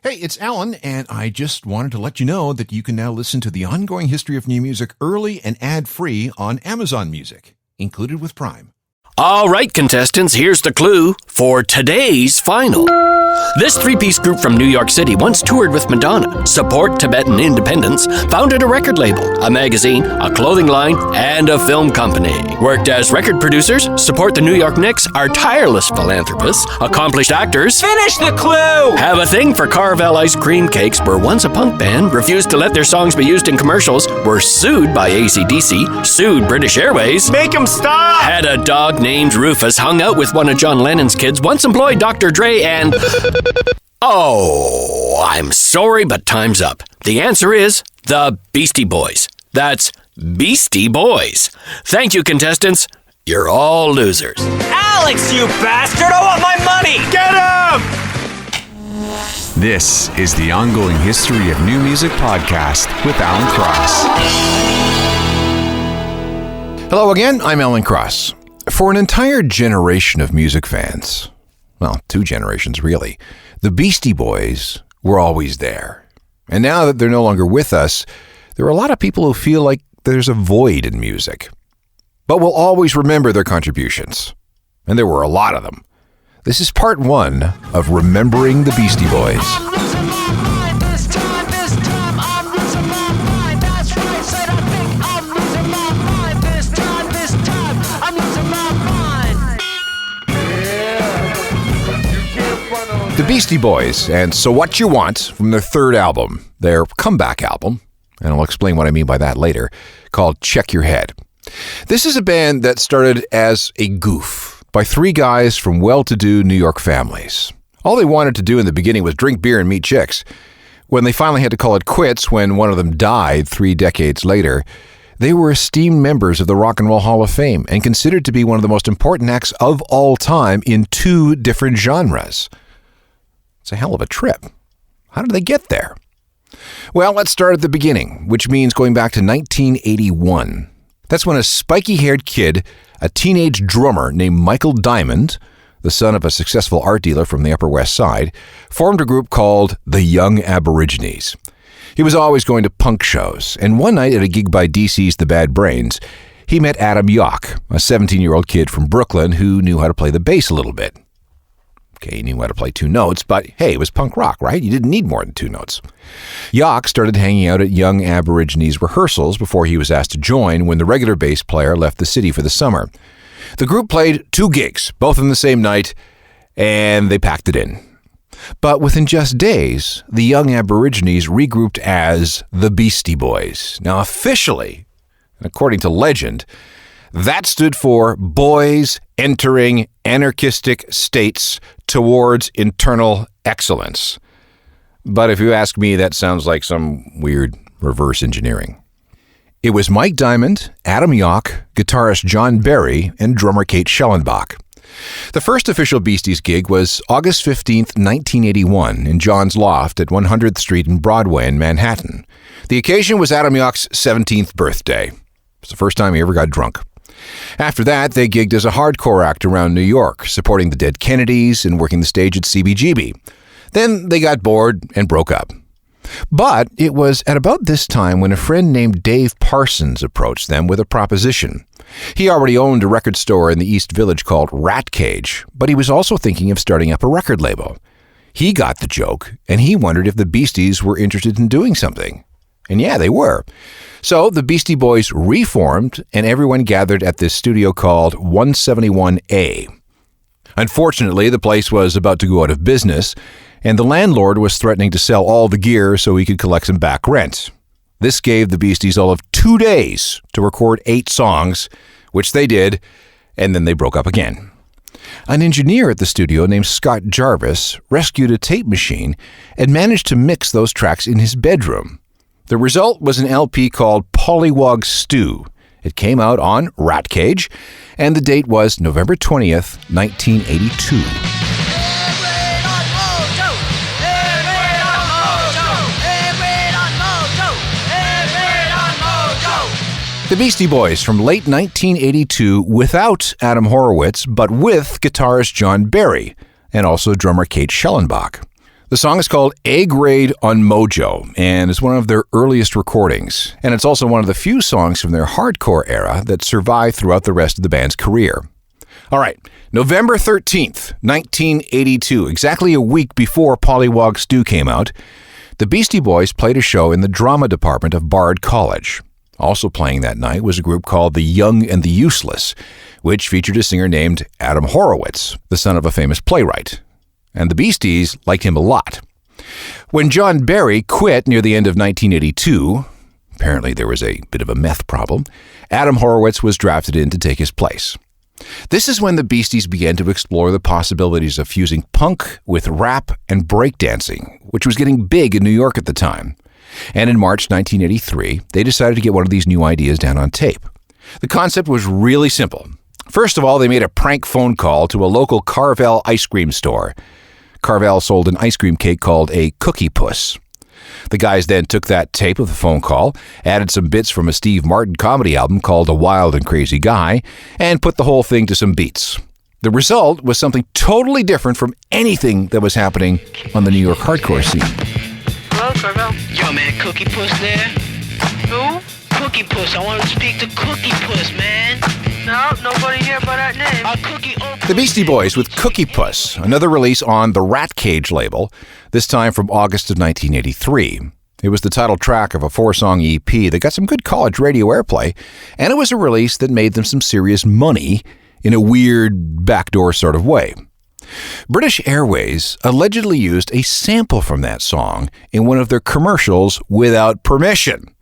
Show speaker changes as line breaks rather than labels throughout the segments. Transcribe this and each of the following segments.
Hey, it's Alan, and I just wanted to let you know that you can now listen to the ongoing history of new music early and ad-free on Amazon Music, included with Prime.
All right, contestants, here's the clue for today's final. This three-piece group from New York City once toured with Madonna, support Tibetan independence, founded a record label, a magazine, a clothing line, and a film company. Worked as record producers, support the New York Knicks, are tireless philanthropists, accomplished actors.
Finish the clue!
Have a thing for Carvel ice cream cakes, were once a punk band, refused to let their songs be used in commercials, were sued by AC/DC, sued British Airways.
Make him stop!
Had a dog named Rufus, hung out with one of John Lennon's kids, once employed Dr. Dre, and... Oh, I'm sorry, but time's up. The answer is the Beastie Boys. That's Beastie Boys. Thank you, contestants. You're all losers.
Alex, you bastard! I want my money! Get him!
This is the Ongoing History of New Music podcast with Alan Cross.
Hello again, I'm Alan Cross. For an entire generation of music fans, well, 2 generations really, the Beastie Boys were always there. And now that they're no longer with us, there are a lot of people who feel like there's a void in music. But we'll always remember their contributions. And there were a lot of them. This is part 1 of Remembering the Beastie Boys. The Beastie Boys and So What You Want from their 3rd album, their comeback album, and I'll explain what I mean by that later, called Check Your Head. This is a band that started as a goof by 3 guys from well-to-do New York families. All they wanted to do in the beginning was drink beer and meet chicks. When they finally had to call it quits when one of them died 3 decades later, they were esteemed members of the Rock and Roll Hall of Fame and considered to be one of the most important acts of all time in 2 different genres. It's a hell of a trip. How did they get there? Well, let's start at the beginning, which means going back to 1981. That's when a spiky-haired kid, a teenage drummer named Michael Diamond, the son of a successful art dealer from the Upper West Side, formed a group called the Young Aborigines. He was always going to punk shows, and one night at a gig by DC's The Bad Brains, he met Adam Yauch, a 17-year-old kid from Brooklyn who knew how to play the bass a little bit. Okay, he knew how to play 2 notes, but hey, it was punk rock, right? You didn't need more than 2 notes. Yauch started hanging out at Young Aborigines rehearsals before he was asked to join when the regular bass player left the city for the summer. The group played 2 gigs, both on the same night, and they packed it in. But within just days, the Young Aborigines regrouped as the Beastie Boys. Now officially, according to legend, that stood for Boys Entering Anarchistic States Towards Internal Excellence. But if you ask me, that sounds like some weird reverse engineering. It was Mike Diamond, Adam Yauch, guitarist John Barry, and drummer Kate Schellenbach. The first official Beasties gig was August 15th, 1981, in John's Loft at 100th Street and Broadway in Manhattan. The occasion was Adam Yauch's 17th birthday. It was the first time he ever got drunk. After that, they gigged as a hardcore act around New York, supporting the Dead Kennedys and working the stage at CBGB. Then they got bored and broke up. But it was at about this time when a friend named Dave Parsons approached them with a proposition. He already owned a record store in the East Village called Rat Cage, but he was also thinking of starting up a record label. He got the joke, and he wondered if the Beasties were interested in doing something. And yeah, they were. So the Beastie Boys reformed, and everyone gathered at this studio called 171A. Unfortunately, the place was about to go out of business, and the landlord was threatening to sell all the gear so he could collect some back rent. This gave the Beasties all of 2 days to record 8 songs, which they did, and then they broke up again. An engineer at the studio named Scott Jarvis rescued a tape machine and managed to mix those tracks in his bedroom. The result was an LP called Pollywog Stew. It came out on Rat Cage, and the date was November 20th, 1982. The Beastie Boys from late 1982 without Adam Horowitz, but with guitarist John Barry and also drummer Kate Schellenbach. The song is called A-Grade on Mojo, and is one of their earliest recordings. And it's also one of the few songs from their hardcore era that survived throughout the rest of the band's career. All right, November 13th, 1982, exactly a week before Pollywog Stew came out, the Beastie Boys played a show in the drama department of Bard College. Also playing that night was a group called The Young and the Useless, which featured a singer named Adam Horowitz, the son of a famous playwright. And the Beasties liked him a lot. When John Barry quit near the end of 1982, apparently there was a bit of a meth problem, Adam Horowitz was drafted in to take his place. This is when the Beasties began to explore the possibilities of fusing punk with rap and breakdancing, which was getting big in New York at the time. And in March 1983, they decided to get one of these new ideas down on tape. The concept was really simple. First of all, they made a prank phone call to a local Carvel ice cream store. Carvel sold an ice cream cake called a Cookie Puss. The guys then took that tape of the phone call, added some bits from a Steve Martin comedy album called A Wild and Crazy Guy, and put the whole thing to some beats. The result was something totally different from anything that was happening on the New York hardcore scene.
Hello, Carvel.
Yo, man, Cookie Puss there?
Who?
Cookie Puss. I want to speak to Cookie Puss, man.
No, nobody here by that name.
Cookie
The Beastie Boys with Cookie Puss, another release on the Rat Cage label, this time from August of 1983. It was the title track of a 4-song EP that got some good college radio airplay, and it was a release that made them some serious money in a weird, backdoor sort of way. British Airways allegedly used a sample from that song in one of their commercials without permission.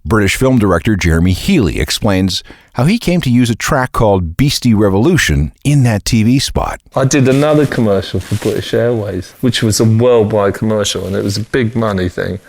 British film director Jeremy Healy explains how he came to use a track called Beastie Revolution in that TV spot.
I did another commercial for British Airways, which was a worldwide commercial, and it was a big money thing.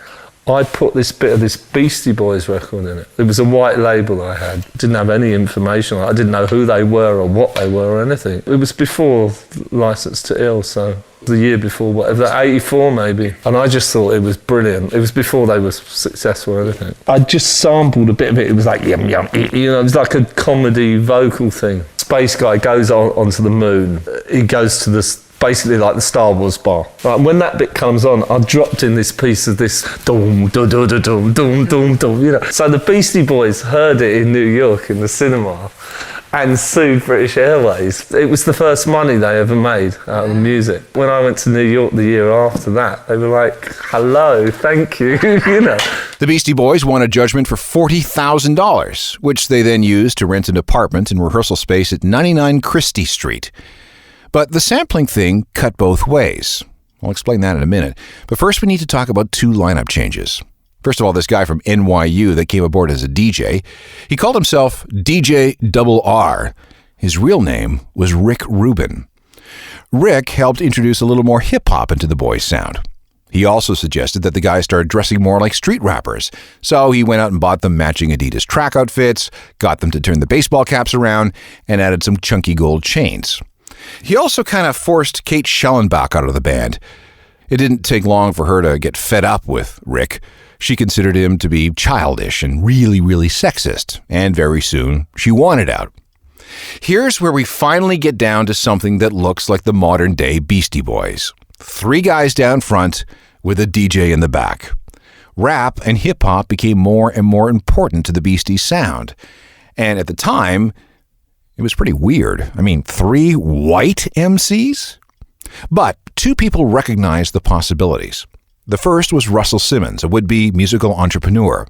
I put this bit of this Beastie Boys record in it. It was a white label I had. Didn't have any information. I didn't know who they were or what they were or anything. It was before Licence to Ill, so the year before, whatever, 84 maybe. And I just thought it was brilliant. It was before they were successful or anything. I just sampled a bit of it. It was like, yum, yum, you know, it was like a comedy vocal thing. Space guy goes onto the moon. He goes to this, basically like the Star Wars bar. Right, when that bit comes on, I dropped in this piece of this dum dum dum dum dum dum dum, you know. So the Beastie Boys heard it in New York in the cinema and sued British Airways. It was the first money they ever made out of the music. When I went to New York the year after that, they were like, hello, thank you, you know.
The Beastie Boys won a judgment for $40,000, which they then used to rent an apartment and rehearsal space at 99 Christie Street. But the sampling thing cut both ways. I'll explain that in a minute. But first we need to talk about 2 lineup changes. First of all, this guy from NYU that came aboard as a DJ, he called himself DJ RR. His real name was Rick Rubin. Rick helped introduce a little more hip-hop into the Boys' sound. He also suggested that the guys start dressing more like street rappers, so he went out and bought them matching Adidas track outfits, got them to turn the baseball caps around, and added some chunky gold chains. He also kind of forced Kate Schellenbach out of the band. It didn't take long for her to get fed up with Rick. She considered him to be childish and really, really sexist, and very soon she wanted out. Here's where we finally get down to something that looks like the modern-day Beastie Boys. 3 guys down front with a DJ in the back. Rap and hip-hop became more and more important to the Beasties' sound. And at the time, it was pretty weird. I mean, 3 white MCs? But 2 people recognized the possibilities. The first was Russell Simmons, a would-be musical entrepreneur.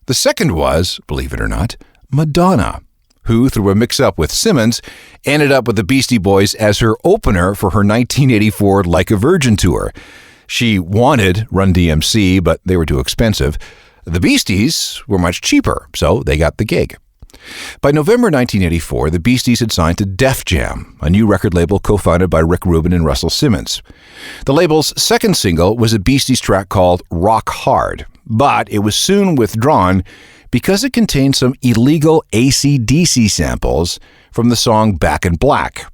The second was, believe it or not, Madonna, who, through a mix-up with Simmons, ended up with the Beastie Boys as her opener for her 1984 Like a Virgin tour. She wanted Run DMC, but they were too expensive. The Beasties were much cheaper, so they got the gig. By November 1984, the Beasties had signed to Def Jam, a new record label co-founded by Rick Rubin and Russell Simmons. The label's second single was a Beasties track called Rock Hard, but it was soon withdrawn because it contained some illegal AC/DC samples from the song Back in Black.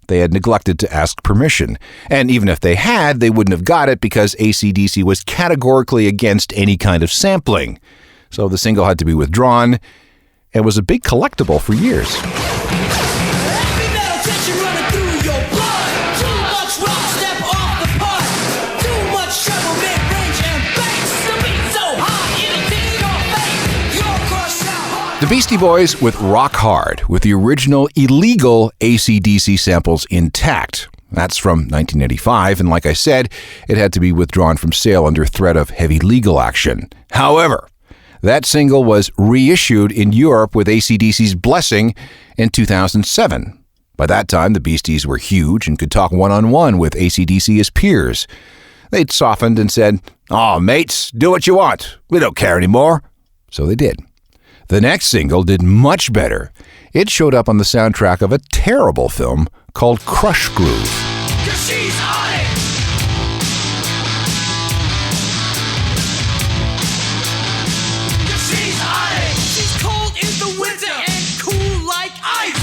They had neglected to ask permission, and even if they had, they wouldn't have got it because AC/DC was categorically against any kind of sampling. So the single had to be withdrawn. It was a big collectible for years. Beastie Boys with Rock Hard, with the original illegal AC/DC samples intact. That's from 1985, and like I said, it had to be withdrawn from sale under threat of heavy legal action. However, that single was reissued in Europe with AC/DC's blessing in 2007. By that time, the Beasties were huge and could talk one-on-one with AC/DC as peers. They'd softened and said, "Aw, mates, do what you want. We don't care anymore." So they did. The next single did much better. It showed up on the soundtrack of a terrible film called Crush Groove.
She's on it! She's on it! She's cold in the winter and cool like ice!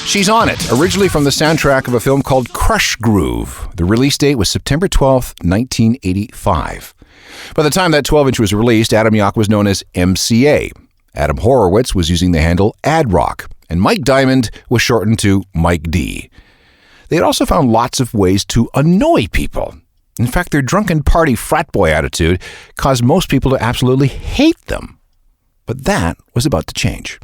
She's on it, originally from the soundtrack of a film called Crush Groove. The release date was September 12th, 1985. By the time that 12-inch was released, Adam Yauch was known as MCA. Adam Horowitz was using the handle AdRock, and Mike Diamond was shortened to Mike D. They had also found lots of ways to annoy people. In fact, their drunken party frat boy attitude caused most people to absolutely hate them. But that was about to change.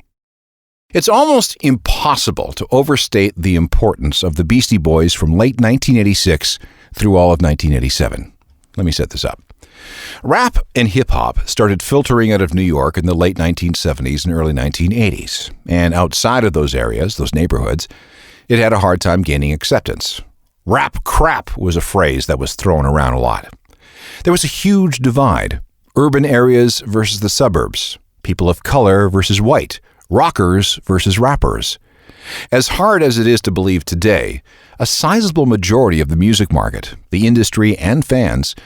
It's almost impossible to overstate the importance of the Beastie Boys from late 1986 through all of 1987. Let me set this up. Rap and hip-hop started filtering out of New York in the late 1970s and early 1980s. And outside of those areas, those neighborhoods, it had a hard time gaining acceptance. Rap crap was a phrase that was thrown around a lot. There was a huge divide. Urban areas versus the suburbs. People of color versus white. Rockers versus rappers. As hard as it is to believe today, a sizable majority of the music market, the industry, and fans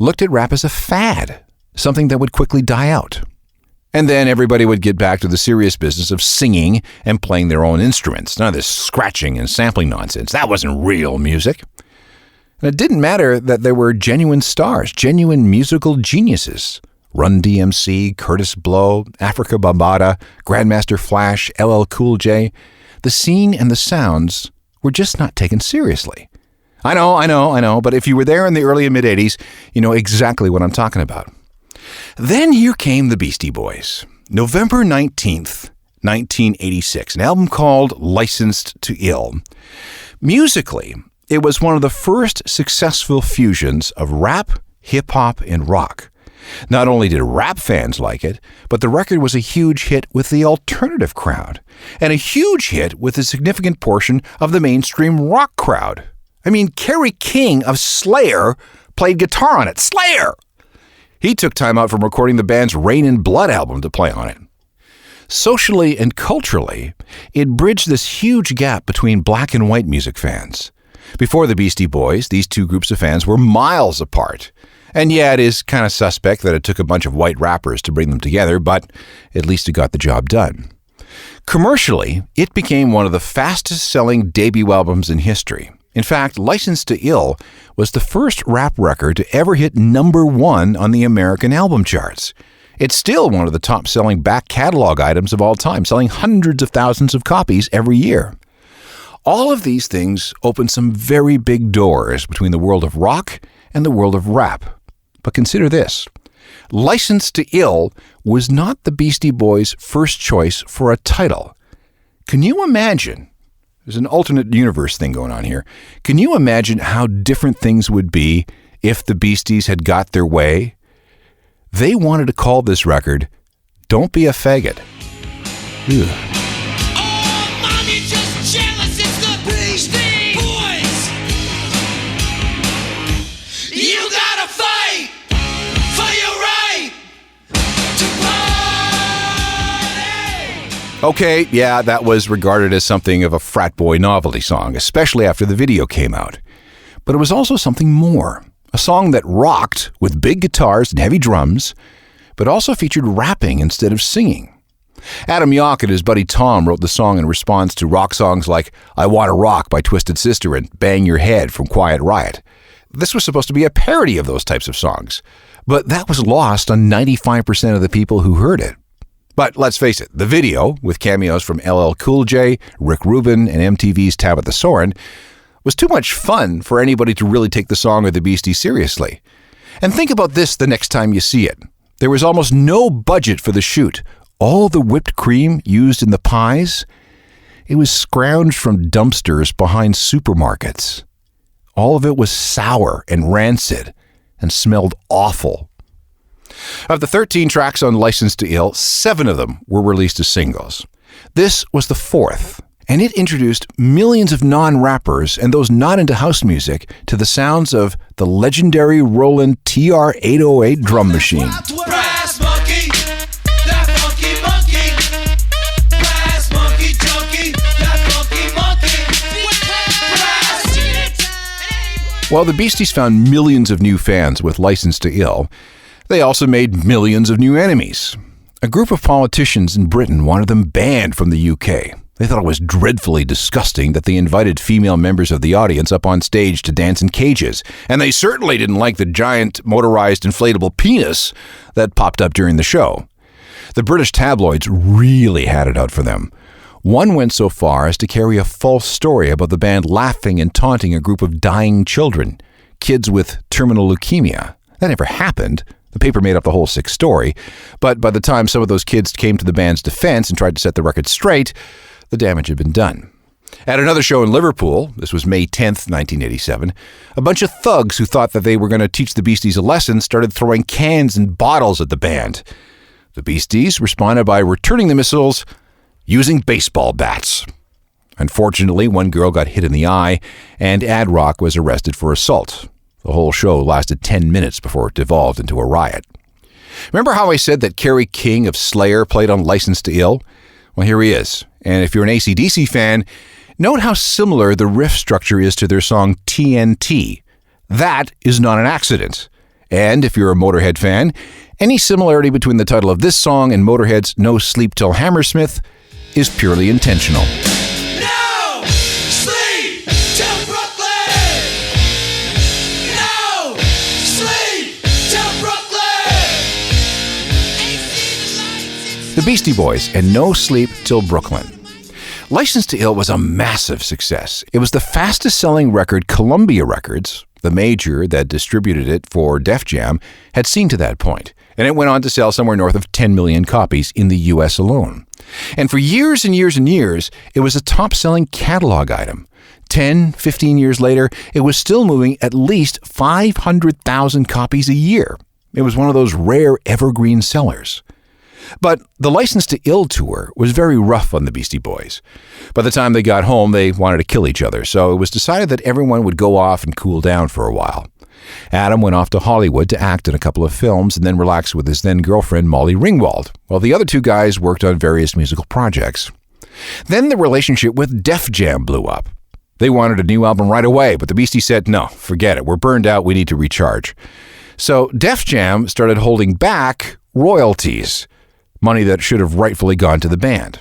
looked at rap as a fad, something that would quickly die out. And then everybody would get back to the serious business of singing and playing their own instruments. None of this scratching and sampling nonsense. That wasn't real music. And it didn't matter that there were genuine stars, genuine musical geniuses. Run DMC, Curtis Blow, Africa Bambaataa, Grandmaster Flash, LL Cool J. The scene and the sounds were just not taken seriously. I know, but if you were there in the early and mid-'80s, you know exactly what I'm talking about. Then here came the Beastie Boys. November 19th, 1986, an album called Licensed to Ill. Musically, it was one of the first successful fusions of rap, hip-hop, and rock. Not only did rap fans like it, but the record was a huge hit with the alternative crowd, and a huge hit with a significant portion of the mainstream rock crowd. I mean, Kerry King of Slayer played guitar on it. Slayer! He took time out from recording the band's Rain and Blood album to play on it. Socially and culturally, it bridged this huge gap between black and white music fans. Before the Beastie Boys, these two groups of fans were miles apart. And yeah, it is kind of suspect that it took a bunch of white rappers to bring them together, but at least it got the job done. Commercially, it became one of the fastest-selling debut albums in history. In fact, Licensed to Ill was the first rap record to ever hit number 1 on the American album charts. It's still one of the top-selling back catalog items of all time, selling hundreds of thousands of copies every year. All of these things opened some very big doors between the world of rock and the world of rap. But consider this. Licensed to Ill was not the Beastie Boys' first choice for a title. Can you imagine? There's an alternate universe thing going on here. Can you imagine how different things would be if the Beasties had got their way? They wanted to call this record Don't Be a Faggot. Ugh.
Oh, Mom, you're just jealous. It's the Beastie Boys. You gotta fight for your right to party.
Okay, yeah, that was regarded as something of a frat boy novelty song, especially after the video came out. But it was also something more. A song that rocked with big guitars and heavy drums, but also featured rapping instead of singing. Adam Yauch and his buddy Tom wrote the song in response to rock songs like I Wanna Rock by Twisted Sister and Bang Your Head from Quiet Riot. This was supposed to be a parody of those types of songs, but that was lost on 95% of the people who heard it. But let's face it, the video, with cameos from LL Cool J, Rick Rubin, and MTV's Tabitha Soren, was too much fun for anybody to really take the song or the Beasties seriously. And think about this the next time you see it. There was almost no budget for the shoot. All the whipped cream used in the pies, it was scrounged from dumpsters behind supermarkets. All of it was sour and rancid and smelled awful. Of the 13 tracks on License to Ill, 7 of them were released as singles. This was the 4th, and it introduced millions of non-rappers and those not into house music to the sounds of the legendary Roland TR-808 drum machine.
Brass monkey, that funky monkey. Brass monkey junkie, that funky monkey. Brass.
While the Beasties found millions of new fans with License to Ill, they also made millions of new enemies. A group of politicians in Britain wanted them banned from the UK. They thought it was dreadfully disgusting that they invited female members of the audience up on stage to dance in cages, and they certainly didn't like the giant motorized inflatable penis that popped up during the show. The British tabloids really had it out for them. One went so far as to carry a false story about the band laughing and taunting a group of dying children, kids with terminal leukemia. That never happened. The paper made up the whole sick story, but by the time some of those kids came to the band's defense and tried to set the record straight, the damage had been done. At another show in Liverpool, this was May 10th, 1987, a bunch of thugs who thought that they were going to teach the Beasties a lesson started throwing cans and bottles at the band. The Beasties responded by returning the missiles using baseball bats. Unfortunately, one girl got hit in the eye, and Ad Rock was arrested for assault. The whole show lasted 10 minutes before it devolved into a riot. Remember how I said that Kerry King of Slayer played on License to Ill? Well, here he is. And if you're an AC/DC fan, note how similar the riff structure is to their song TNT. That is not an accident. And if you're a Motorhead fan, any similarity between the title of this song and Motorhead's No Sleep Till Hammersmith is purely intentional.
No sleep till Brooklyn. No sleep till Brooklyn.
The Beastie Boys and No Sleep Till Brooklyn. License to Ill was a massive success. It was the fastest-selling record Columbia Records, the major that distributed it for Def Jam, had seen to that point, and it went on to sell somewhere north of 10 million copies in the U.S. alone. And for years and years and years, it was a top-selling catalog item. 10, 15 years later, it was still moving at least 500,000 copies a year. It was one of those rare evergreen sellers. But the License to Ill tour was very rough on the Beastie Boys. By the time they got home, they wanted to kill each other, so it was decided that everyone would go off and cool down for a while. Adam went off to Hollywood to act in a couple of films and then relax with his then-girlfriend Molly Ringwald, while the other two guys worked on various musical projects. Then the relationship with Def Jam blew up. They wanted a new album right away, but the Beasties said, no, forget it, we're burned out, we need to recharge. So Def Jam started holding back royalties, money that should have rightfully gone to the band.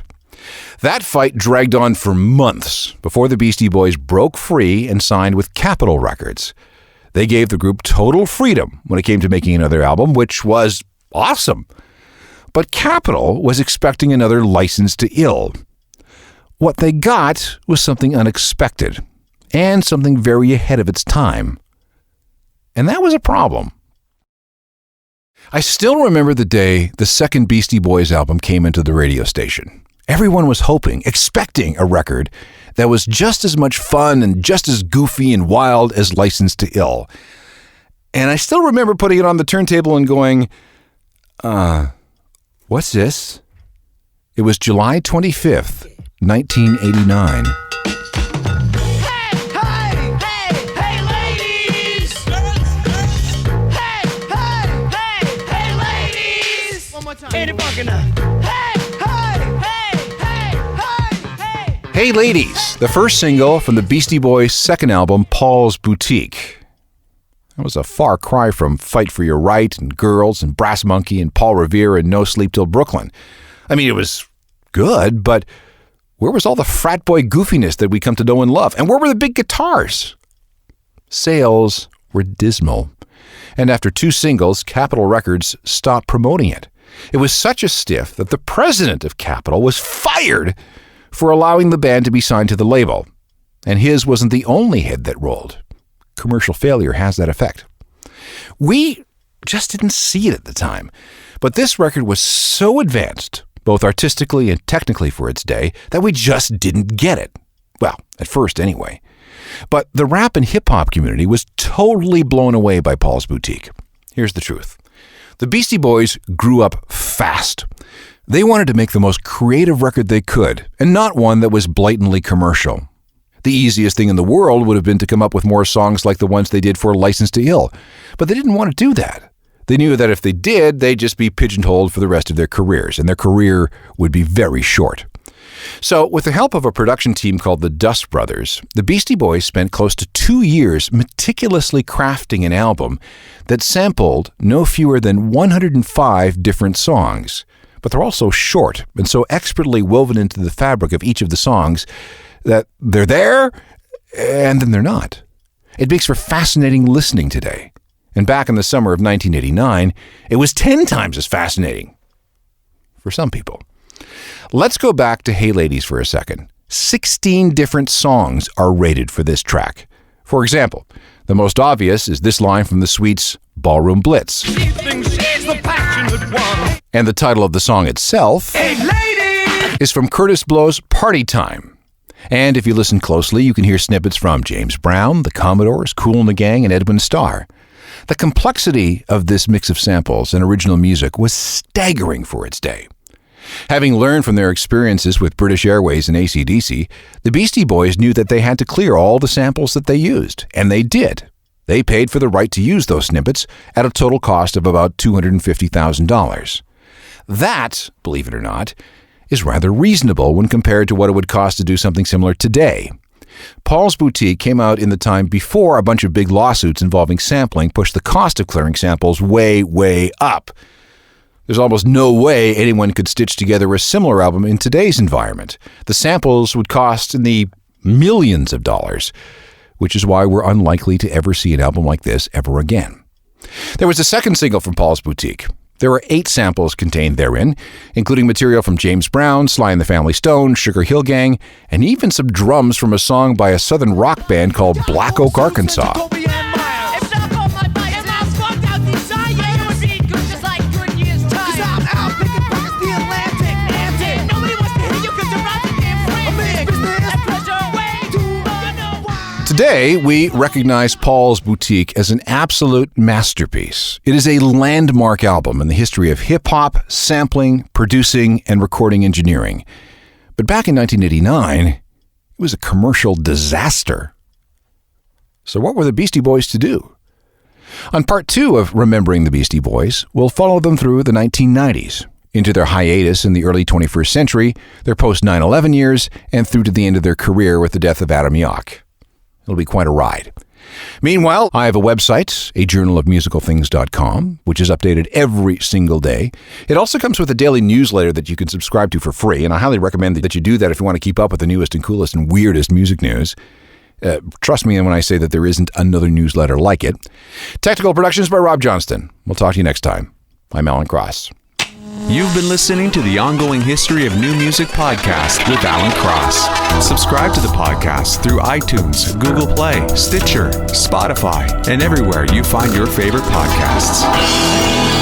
That fight dragged on for months before the Beastie Boys broke free and signed with Capitol Records. They gave the group total freedom when it came to making another album, which was awesome. But Capitol was expecting another License to Ill. What they got was something unexpected and something very ahead of its time. And that was a problem. I still remember the day the second Beastie Boys album came into the radio station. Everyone was hoping, expecting a record that was just as much fun and just as goofy and wild as License to Ill. And I still remember putting it on the turntable and going, what's this? It was July 25th, 1989. Hey Ladies, the first single from the Beastie Boys' second album, Paul's Boutique. That was a far cry from Fight for Your Right and Girls and Brass Monkey and Paul Revere and No Sleep Till Brooklyn. I mean, it was good, but where was all the frat boy goofiness that we come to know and love? And where were the big guitars? Sales were dismal. And after 2 singles, Capitol Records stopped promoting it. It was such a stiff that the president of Capitol was fired for allowing the band to be signed to the label. And his wasn't the only hit that rolled. Commercial failure has that effect. We just didn't see it at the time. But this record was so advanced, both artistically and technically for its day, that we just didn't get it. Well, at first anyway. But the rap and hip-hop community was totally blown away by Paul's Boutique. Here's the truth. The Beastie Boys grew up fast. They wanted to make the most creative record they could, and not one that was blatantly commercial. The easiest thing in the world would have been to come up with more songs like the ones they did for License to Ill, but they didn't want to do that. They knew that if they did, they'd just be pigeonholed for the rest of their careers, and their career would be very short. So, with the help of a production team called the Dust Brothers, the Beastie Boys spent close to 2 years meticulously crafting an album that sampled no fewer than 105 different songs. But they're all so short and so expertly woven into the fabric of each of the songs that they're there and then they're not. It makes for fascinating listening today. And back in the summer of 1989, it was 10 times as fascinating for some people. Let's go back to Hey Ladies for a second. 16 different songs are rated for this track. For example, the most obvious is this line from the Sweets' Ballroom Blitz.
She thinks she's the passionate one.
And the title of the song itself is from Curtis Blow's Party Time. And if you listen closely, you can hear snippets from James Brown, the Commodores, Kool and the Gang, and Edwin Starr. The complexity of this mix of samples and original music was staggering for its day. Having learned from their experiences with British Airways and AC/DC, the Beastie Boys knew that they had to clear all the samples that they used, and they did. They paid for the right to use those snippets at a total cost of about $250,000. That, believe it or not, is rather reasonable when compared to what it would cost to do something similar today. Paul's Boutique came out in the time before a bunch of big lawsuits involving sampling pushed the cost of clearing samples way, way up. There's almost no way anyone could stitch together a similar album in today's environment. The samples would cost in the millions of dollars, which is why we're unlikely to ever see an album like this ever again. There was a second single from Paul's Boutique. There were 8 samples contained therein, including material from James Brown, Sly and the Family Stone, Sugar Hill Gang, and even some drums from a song by a southern rock band called Black Oak, Arkansas. Today, we recognize Paul's Boutique as an absolute masterpiece. It is a landmark album in the history of hip-hop, sampling, producing, and recording engineering. But back in 1989, it was a commercial disaster. So what were the Beastie Boys to do? On part 2 of Remembering the Beastie Boys, we'll follow them through the 1990s, into their hiatus in the early 21st century, their post-9/11 years, and through to the end of their career with the death of Adam Yauch. It'll be quite a ride. Meanwhile, I have a website, a journalofmusicalthings.com, which is updated every single day. It also comes with a daily newsletter that you can subscribe to for free, and I highly recommend that you do that if you want to keep up with the newest and coolest and weirdest music news. Trust me when I say that there isn't another newsletter like it. Technical productions by Rob Johnston. We'll talk to you next time. I'm Alan Cross.
You've been listening to the Ongoing History of New Music podcast with Alan Cross. Subscribe to the podcast through iTunes, Google Play, Stitcher, Spotify, and everywhere you find your favorite podcasts.